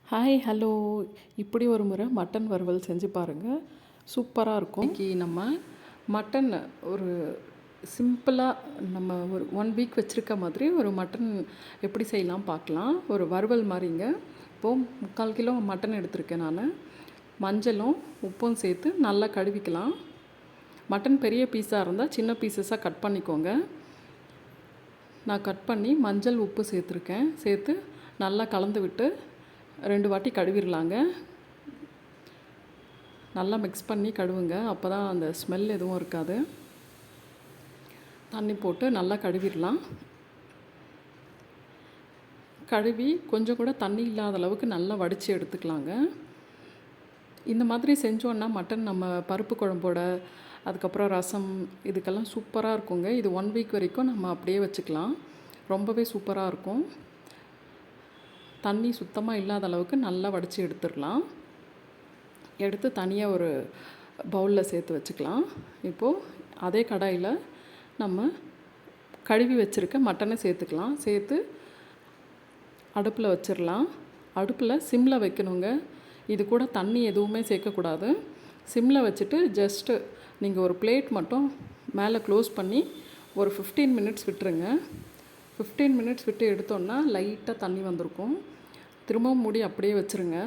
Hi hello. இப்படி ஒரு முறை மட்டன் வறுவல் செஞ்சு பாருங்கள், சூப்பராக இருக்கும். இன்றைக்கி நம்ம மட்டன் ஒரு சிம்பிளாக நம்ம ஒரு 1 வீக் வச்சுருக்க மாதிரி ஒரு மட்டன் எப்படி செய்யலாம் பார்க்கலாம். ஒரு வறுவல் மாதிரிங்க. இப்போது 3/4 கிலோ மட்டன் எடுத்திருக்கேன் நான். மஞ்சளும் உப்பும் சேர்த்து நல்லா கழுவிக்கலாம். மட்டன் பெரிய பீஸாக இருந்தால் சின்ன பீசஸாக கட் பண்ணிக்கோங்க. நான் கட் பண்ணி மஞ்சள் உப்பு சேர்த்துருக்கேன். சேர்த்து நல்லா கலந்து விட்டு 2 வாட்டி கழுவிடலாங்க. நல்லா மிக்ஸ் பண்ணி கழுவுங்க, அப்போ தான் அந்த ஸ்மெல் எதுவும் இருக்காது. தண்ணி போட்டு நல்லா கழுவிடலாம். கழுவி கொஞ்சம் கூட தண்ணி இல்லாத அளவுக்கு நல்லா வடித்து எடுத்துக்கலாங்க. இந்த மாதிரி செஞ்சோன்னா மட்டன் நம்ம பருப்பு குழம்போட அதுக்கப்புறம் ரசம் இதுக்கெல்லாம் சூப்பராக இருக்குங்க. இது 1 வீக் வரைக்கும் நம்ம அப்படியே வச்சுக்கலாம். ரொம்பவே சூப்பராக இருக்கும். தண்ணி சுத்தமாக இல்லாத அளவுக்கு நல்லா வடித்து எடுத்துடலாம். எடுத்து தனியாக ஒரு பவுலில் சேர்த்து வச்சுக்கலாம். இப்போது அதே கடாயில் நம்ம கழுவி வச்சுருக்க மட்டனை சேர்த்துக்கலாம். சேர்த்து அடுப்பில் வச்சிடலாம். அடுப்பில் சிம்மில் வைக்கணுங்க. இது கூட தண்ணி எதுவுமே சேர்க்கக்கூடாது. சிம்மில் வச்சுட்டு ஜஸ்ட்டு நீங்கள் ஒரு பிளேட் மட்டும் மேலே க்ளோஸ் பண்ணி ஒரு 15 மினிட்ஸ் விட்டுருங்க. 15 மினிட்ஸ் விட்டு எடுத்தோன்னா லைட்டாக தண்ணி வந்திருக்கும். திரும்பவும் மூடி அப்படியே வச்சுருங்க.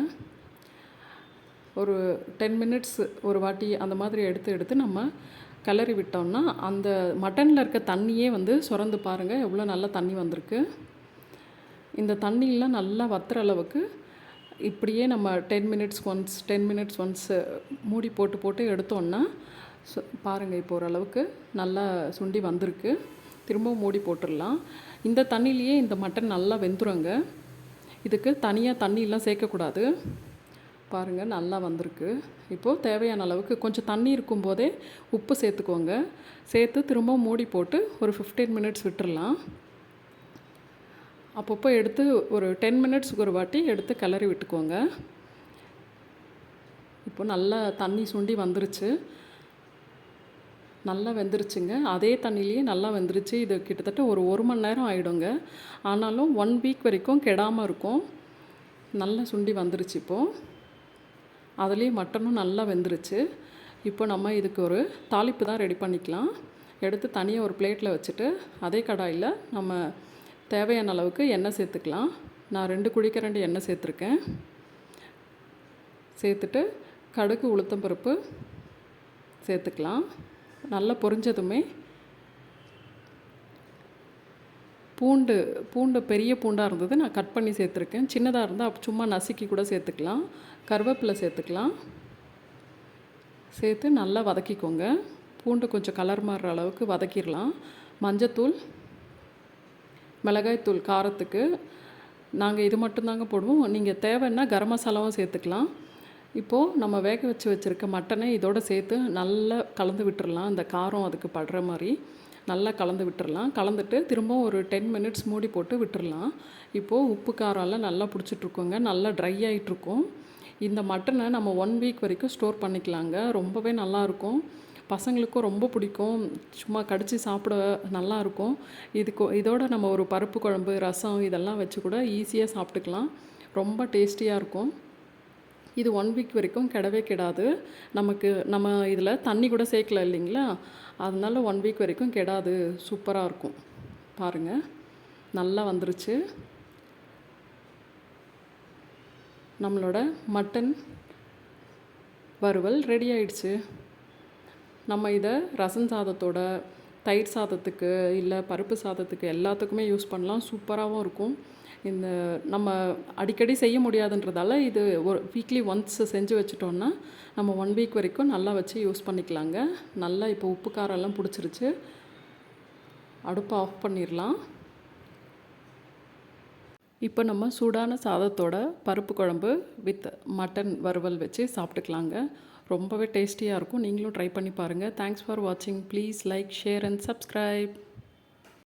ஒரு 10 மினிட்ஸ் ஒரு வாட்டி அந்த மாதிரி எடுத்து நம்ம கிளறி விட்டோம்னா அந்த மட்டனில் இருக்க தண்ணியே சுரந்து பாருங்கள் எவ்வளோ நல்லா தண்ணி வந்திருக்கு. இந்த தண்ணியெலாம் நல்லா வத்துற அளவுக்கு இப்படியே நம்ம 10 மினிட்ஸ் ஒன்ஸ் மூடி போட்டு எடுத்தோன்னா பாருங்கள் இப்போ ஓரளவுக்கு நல்லா சுண்டி வந்திருக்கு. திரும்பவும் மூடி போட்டுடலாம். இந்த தண்ணியிலையே இந்த மட்டன் நல்லா வெந்துருங்க. இதுக்கு தனியாக தண்ணியெலாம் சேர்க்கக்கூடாது. பாருங்கள் நல்லா வந்திருக்கு. இப்போது தேவையான அளவுக்கு கொஞ்சம் தண்ணி இருக்கும்போதே உப்பு சேர்த்துக்கோங்க. சேர்த்து திரும்பவும் மூடி போட்டு ஒரு 15 மினிட்ஸ் விட்டுடலாம். அப்பப்போ எடுத்து ஒரு 10 மினிட்ஸுக்கு ஒரு வாட்டி எடுத்து கிளறி விட்டுக்கோங்க. இப்போ நல்லா தண்ணி சுண்டி வந்துருச்சு. நல்லா வெந்துருச்சுங்க. அதே தண்ணியிலையே நல்லா வெந்துருச்சு. இது கிட்டத்தட்ட ஒரு 1 மணி நேரம் ஆகிடுங்க. ஆனாலும் 1 வீக் வரைக்கும் கெடாமல் இருக்கும். நல்லா சுண்டி வந்துருச்சு. இப்போது அதுலேயே மட்டனும் நல்லா வெந்துருச்சு. இப்போ நம்ம இதுக்கு ஒரு தாளிப்பு தான் ரெடி பண்ணிக்கலாம். எடுத்து தனியாக ஒரு பிளேட்டில் வச்சுட்டு அதே கடாயில் நம்ம தேவையான அளவுக்கு எண்ணெய் சேர்த்துக்கலாம். நான் 2 குழிக்கரண்டி எண்ணெய் சேர்த்துருக்கேன். சேர்த்துட்டு கடுகு உளுத்தம்பருப்பு சேர்த்துக்கலாம். நல்லா பொரிஞ்சதுமே பூண்டு பெரிய பூண்டாக இருந்தது நான் கட் பண்ணி சேர்த்துருக்கேன். சின்னதாக இருந்தால் சும்மா நசுக்கி கூட சேர்த்துக்கலாம். கருவேப்பிலை சேர்த்துக்கலாம். சேர்த்து நல்லா வதக்கிக்கோங்க. பூண்டு கொஞ்சம் கலர் மாறுற அளவுக்கு வதக்கிடலாம். மஞ்சத்தூள், மிளகாய்த்தூள் காரத்துக்கு நாங்கள் இது மட்டும்தாங்க போடுவோம். நீங்கள் தேவைன்னா கரம் மசாலாவும் சேர்த்துக்கலாம். இப்போது நம்ம வேக வச்சுருக்க மட்டனை இதோடு சேர்த்து நல்லா கலந்து விட்டுறலாம். அந்த காரம் அதுக்கு படுற மாதிரி நல்லா கலந்து விட்டுறலாம். கலந்துட்டு திரும்பவும் ஒரு 10 மினிட்ஸ் மூடி போட்டு விட்டுறலாம். இப்போது உப்பு காரம்லாம் நல்லா பிடிச்சிட்ருக்கோங்க. நல்லா ட்ரை ஆகிட்ருக்கும். இந்த மட்டனை நம்ம 1 வீக் வரைக்கும் ஸ்டோர் பண்ணிக்கலாங்க. ரொம்பவே நல்லாயிருக்கும். பசங்களுக்கும் ரொம்ப பிடிக்கும். சும்மா கடித்து சாப்பிட நல்லாயிருக்கும். இதோட நம்ம ஒரு பருப்பு குழம்பு, ரசம் இதெல்லாம் வச்சு கூட ஈஸியாக சாப்பிட்டுக்கலாம். ரொம்ப டேஸ்டியாக இருக்கும். இது 1 வீக் வரைக்கும் கெடவே கெடாது. நம்ம இதில் தண்ணி கூட சேர்க்கல இல்லைங்களா, அதனால 1 வீக் வரைக்கும் கெடாது. சூப்பராக இருக்கும். பாருங்கள் நல்லா வந்துருச்சு. நம்மளோட மட்டன் வறுவல் ரெடி ஆயிடுச்சு. நம்ம இதை ரசம் சாதத்தோட, தயிர் சாதத்துக்கு, இல்லை பருப்பு சாதத்துக்கு எல்லாத்துக்குமே யூஸ் பண்ணலாம். சூப்பராகவும் இருக்கும். இந்த நம்ம அடிக்கடி செய்ய முடியாதுன்றதால இது ஒரு வீக்லி ஒன்ஸ் செஞ்சு வச்சுட்டோன்னா நம்ம 1 வீக் வரைக்கும் நல்லா வச்சு யூஸ் பண்ணிக்கலாங்க. நல்லா இப்போ உப்பு காரெல்லாம் பிடிச்சிருச்சு. அடுப்பை ஆஃப் பண்ணிடலாம். இப்போ நம்ம சூடான சாதத்தோட பருப்பு குழம்பு வித் மட்டன் வறுவல் வச்சு சாப்பிட்டுக்கலாங்க. ரொம்பவே டேஸ்டியாக இருக்கும். நீங்களும் ட்ரை பண்ணி பாருங்கள். தேங்க்ஸ் ஃபார் வாட்சிங். Please like, share and subscribe.